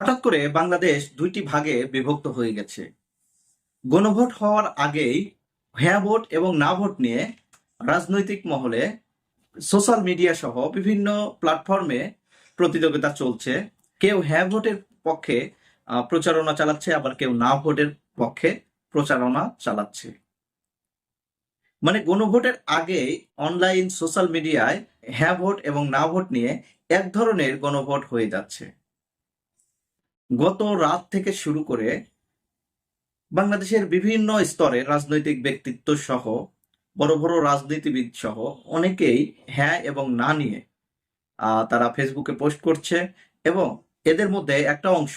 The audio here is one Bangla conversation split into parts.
হঠাৎ করে বাংলাদেশ দুইটি ভাগে বিভক্ত হয়ে গেছে। গণভোট হওয়ার আগেই হ্যাঁ ভোট এবং না ভোট নিয়ে রাজনৈতিক মহলে, সোশ্যাল মিডিয়া সহ বিভিন্ন প্ল্যাটফর্মে প্রতিযোগিতা চলছে। কেউ হ্যাঁ ভোটের পক্ষে প্রচারণা চালাচ্ছে, আবার কেউ না ভোটের পক্ষে প্রচারণা চালাচ্ছে। মানে গণভোটের আগেই অনলাইন সোশ্যাল মিডিয়ায় হ্যাঁ ভোট এবং না ভোট নিয়ে এক ধরনের গণভোট হয়ে যাচ্ছে। গত রাত থেকে শুরু করে বাংলাদেশের বিভিন্ন স্তরের রাজনৈতিক ব্যক্তিত্ব সহ বড় বড় রাজনীতিবিদ সহ অনেকেই হ্যাঁ এবং না নিয়ে তারা ফেসবুকে পোস্ট করছে, এবং এদের মধ্যে একটা অংশ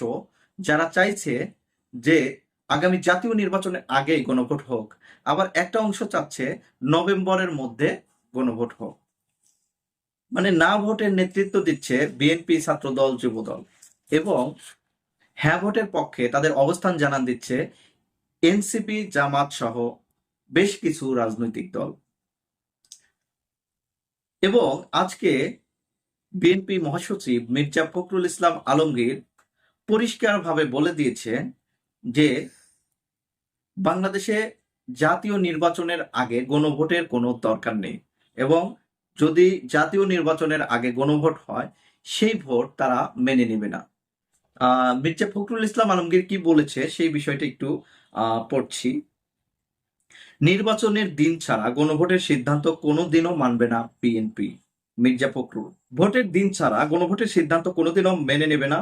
যারা চাইছে যে আগামী জাতীয় নির্বাচনের আগেই গণভোট হোক, আবার একটা অংশ চাচ্ছে নভেম্বরের মধ্যে গণভোট হোক। মানে না ভোটের নেতৃত্ব দিচ্ছে বিএনপি, ছাত্রদল, যুবদল, এবং হ্যাঁ ভোটের পক্ষে তাদের অবস্থান জানান দিচ্ছে এনসিপি, জামাত সহ বেশ কিছু রাজনৈতিক দল। এবং আজকে বিএনপি মহাসচিব মির্জা ফখরুল ইসলাম আলমগীর পরিষ্কারভাবে বলে দিয়েছে যে বাংলাদেশে জাতীয় নির্বাচনের আগে গণভোটের কোনো দরকার নেই, এবং যদি জাতীয় নির্বাচনের আগে গণভোট হয় সেই ভোট তারা মেনে নেবে না। মির্জা ফখরুল ইসলাম আলমগীর কি বলেছে সেই বিষয়টা একটু পড়ছি। নির্বাচনের দিন ছাড়া গণভোটের সিদ্ধান্ত কোনোদিনও মানবে না বিএনপি। মির্জা ফখরুল, ভোটের দিন ছাড়া গণভোটের সিদ্ধান্ত কোনোদিনও মেনে নেবে না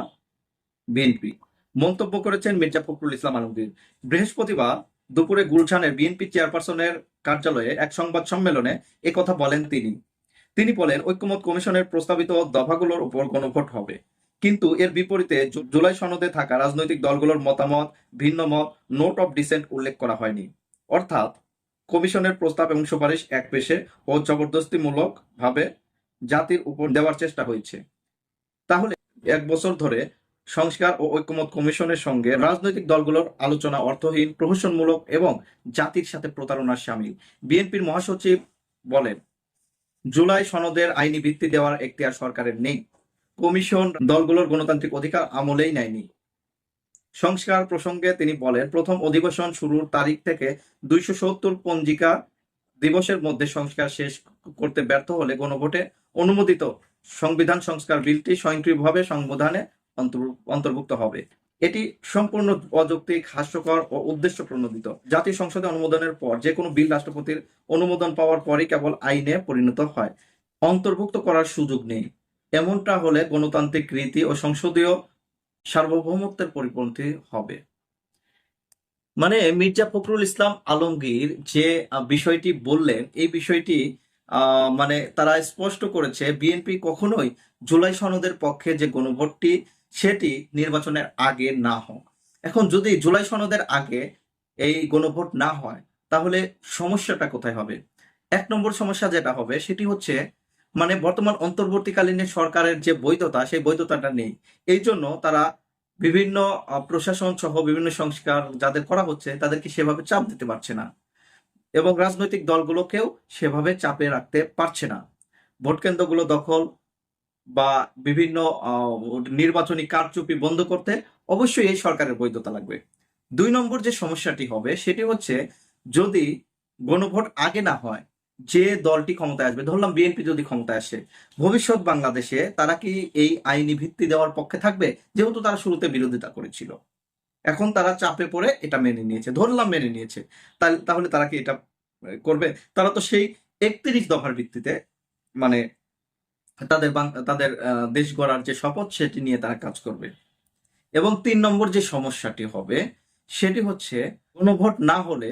বিএনপি, মন্তব্য করেছেন মির্জা ফখরুল ইসলাম আলমগীর। বৃহস্পতিবার দুপুরে গুলশানের বিএনপি চেয়ারপারসনের কার্যালয়ে এক সংবাদ সম্মেলনে একথা বলেন তিনি বলেন, ঐক্যমত কমিশনের প্রস্তাবিত দফাগুলোর উপর গণভোট হবে, কিন্তু এর বিপরীতে জুলাই সনদে থাকা রাজনৈতিক দলগুলোর মতামত, ভিন্ন মত, নোট অফ ডিসেন্ট উল্লেখ করা হয়নি। অর্থাৎ কমিশনের প্রস্তাব এবং সুপারিশ একপেশে ও জবরদস্তিমূলক ভাবে জাতির উপর দেওয়ার চেষ্টা হয়েছে। তাহলে এক বছর ধরে সংস্কার ও ঐক্যমত কমিশনের সঙ্গে রাজনৈতিক দলগুলোর আলোচনা অর্থহীন, প্রহসনমূলক এবং জাতির সাথে প্রতারণার শামিল। বিএনপির মহাসচিব বলেন, জুলাই সনদের আইনি ভিত্তি দেওয়ার এখতিয়ার সরকারের নেই। কমিশন দলগুলোর গণতান্ত্রিক অধিকার আমলেই নেয়নি। সংস্কার প্রসঙ্গে তিনি বলেন, প্রথম অধিবেশন শুরুর তারিখ থেকে 270 পঞ্জিকা দিবসের মধ্যে সংস্কার শেষ করতে ব্যর্থ হলে গণভোটে অনুমোদিত সংবিধান সংস্কার বিলটি স্বয়ংক্রিয়ভাবে সংবিধানে অন্তর্ভুক্ত হবে। এটি সম্পূর্ণ অযৌক্তিক, হাস্যকর ও উদ্দেশ্য প্রণোদিত। জাতীয় সংসদে অনুমোদনের পর যে কোনো বিল রাষ্ট্রপতির অনুমোদন পাওয়ার পরই কেবল আইনে পরিণত হয়, অন্তর্ভুক্ত করার সুযোগ নেই। এমনটা হলে গণতান্ত্রিক রীতি ও সংসদীয় সার্বভৌমত্বের পরিপন্থী হবে। মানে মির্জা ফখরুল ইসলাম আলমগীর যে বিষয়টি বললেন, এই বিষয়টি মানে তারা স্পষ্ট করেছে বিএনপি কখনোই জুলাই সনদের পক্ষে যে গণভোটটি সেটি নির্বাচনের আগে না হোক। এখন যদি জুলাই সনদের আগে এই গণভোট না হয় তাহলে সমস্যাটা কোথায় হবে? এক নম্বর সমস্যা যেটা হবে সেটি হচ্ছে, মানে বর্তমান অন্তর্বর্তীকালীন সরকারের যে বৈধতা সেই বৈধতাটা নেই। এই জন্য তারা বিভিন্ন প্রশাসন সহ বিভিন্ন সংস্কার যাদের করা হচ্ছে তাদেরকে সেভাবে চাপ দিতে পারছে না, এবং রাজনৈতিক দলগুলোকেও সেভাবে চাপে রাখতে পারছে না। ভোট কেন্দ্রগুলো দখল বা বিভিন্ন নির্বাচনী কারচুপি বন্ধ করতে অবশ্যই এই সরকারের বৈধতা লাগবে। দুই নম্বর যে সমস্যাটি হবে সেটি হচ্ছে, যদি গণভোট আগে না হয়, যে দলটি ক্ষমতায় আসবে, ধরলাম বিএনপি যদি ক্ষমতায় আসে, ভবিষ্যৎ বাংলাদেশে তারা কি এই আইনি ভিত্তি দেওয়ার পক্ষে থাকবে? যেহেতু তারা শুরুতে বিরোধিতা করেছিল, এখন তারা চাপে পড়ে এটা মেনে নিয়েছে, ধরলাম মেনে নিয়েছে, তাহলে তারা কি এটা করবে? তারা তো সেই 31 দফার ভিত্তিতে, মানে তাদের দেশ গড়ার যে শপথ সেটি নিয়ে তারা কাজ করবে। এবং তিন নম্বর যে সমস্যাটি হবে সেটি হচ্ছে, গণভোট না হলে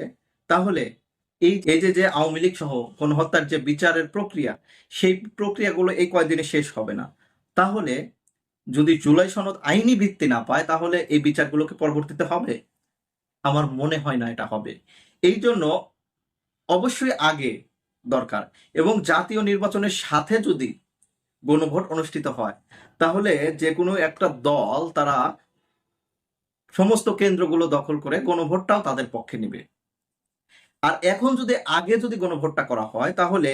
তাহলে এই এই যে যে আওয়ামী লীগ সহ গণহত্যার যে বিচারের প্রক্রিয়া, সেই প্রক্রিয়াগুলো এই কয়দিনে শেষ হবে না। তাহলে যদি জুলাই সনদ আইনি ভিত্তি না পায় তাহলে এই বিচারগুলোকে পরবর্তীতে হবে? আমার মনে হয় না এটা হবে। এই জন্য অবশ্যই আগে দরকার, এবং জাতীয় নির্বাচনের সাথে যদি গণভোট অনুষ্ঠিত হয় তাহলে যে কোনো একটা দল তারা সমস্ত কেন্দ্রগুলো দখল করে গণভোটটাও তাদের পক্ষে নেবে। আর এখন যদি আগে গণভোটটা করা হয় তাহলে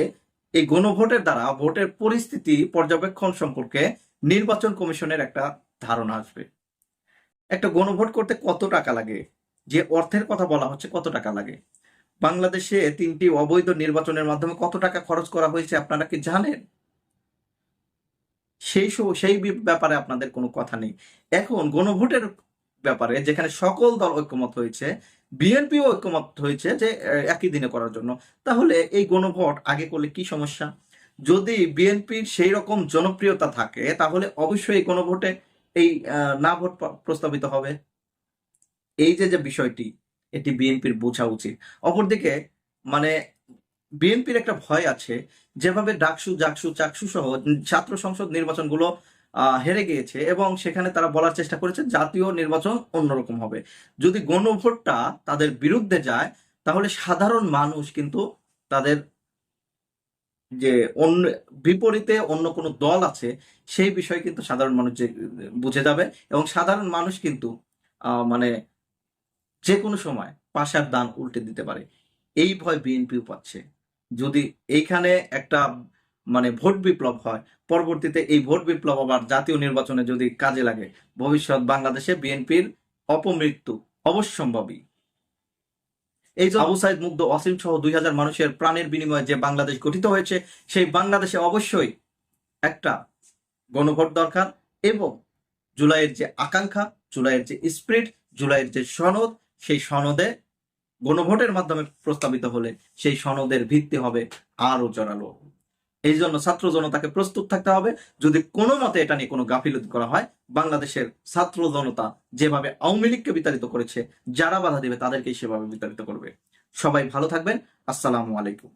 এই গণভোটের দ্বারা ভোটের পরিস্থিতি পর্যবেক্ষণ সম্পর্কে নির্বাচন কমিশনের একটা ধারণা আসবে। একটা গণভোট করতে কত টাকা লাগে, যে অর্থের কথা বলা হচ্ছে কত টাকা লাগে? বাংলাদেশে 3টি অবৈধ নির্বাচনের মাধ্যমে কত টাকা খরচ করা হয়েছে আপনারা কি জানেন? সেই ব্যাপারে আপনাদের কোনো কথা নেই। এখন গণভোটের ব্যাপারে যেখানে সকল দল ঐক্যমত হয়েছে, বিএনপিও ঐক্যমত হয়েছে যে একই দিনে করার জন্য, তাহলে এই গণভোট আগে করলে কি সমস্যা? যদি বিএনপির সেই রকম জনপ্রিয়তা থাকে তাহলে অবশ্যই এই গণভোটে এই না ভোট প্রস্তাবিত হবে। এই যে বিষয়টি, এটি বিএনপির বোঝা উচিত। অপরদিকে মানে বিএনপির একটা ভয় আছে, যেভাবে ডাকসু জাকসু চাকসু সহ ছাত্র সংসদ নির্বাচনগুলো হেরে গিয়েছে এবং সেখানে তারা বলার চেষ্টা করেছে জাতীয় নির্বাচন অন্যরকম হবে। যদি গণভোটটা তাদের বিরুদ্ধে যায় তাহলে সাধারণ মানুষ কিন্তু তাদের যে অন্য বিপরীতে অন্য কোনো দল আছে সেই বিষয়ে কিন্তু সাধারণ মানুষ যে বুঝে যাবে এবং সাধারণ মানুষ কিন্তু মানে যে কোনো সময় পাশার দান উল্টে দিতে পারে। এই ভয় বিএনপিও পাচ্ছে। যদি এইখানে একটা ভোট বিপ্লব হয়, পরবর্তীতে এই ভোট বিপ্লব আবার জাতীয় নির্বাচনে যদি কাজে লাগে, ভবিষ্যৎ বাংলাদেশে বিএনপির অপমৃত্যু অবশ্যম্ভাবী। এই যে আবু সাইদ মুগ্ধ অসীম সহ 2000 মানুষের প্রাণের বিনিময়ে যে বাংলাদেশ গঠিত হয়েছে, সেই বাংলাদেশে অবশ্যই একটা গণভোট দরকার এবং জুলাইয়ের যে আকাঙ্ক্ষা, জুলাইয়ের যে স্পিরিট, জুলাইয়ের যে সনদ, সেই সনদে গণভোটের মাধ্যমে প্রস্তাবিত হলে সেই সনদের ভিত্তি হবে আরো জোরালো। এই জন্য ছাত্র জনতাকে প্রস্তুত থাকতে হবে। যদি কোনো মতে এটা নিয়ে কোনো গাফিলতি করা হয়, বাংলাদেশের ছাত্র জনতা যেভাবে আওয়ামী লীগকে বিতাড়িত করেছে, যারা বাধা দেবে তাদেরকেই সেভাবে বিতাড়িত করবে। সবাই ভালো থাকবেন। আসসালামু আলাইকুম।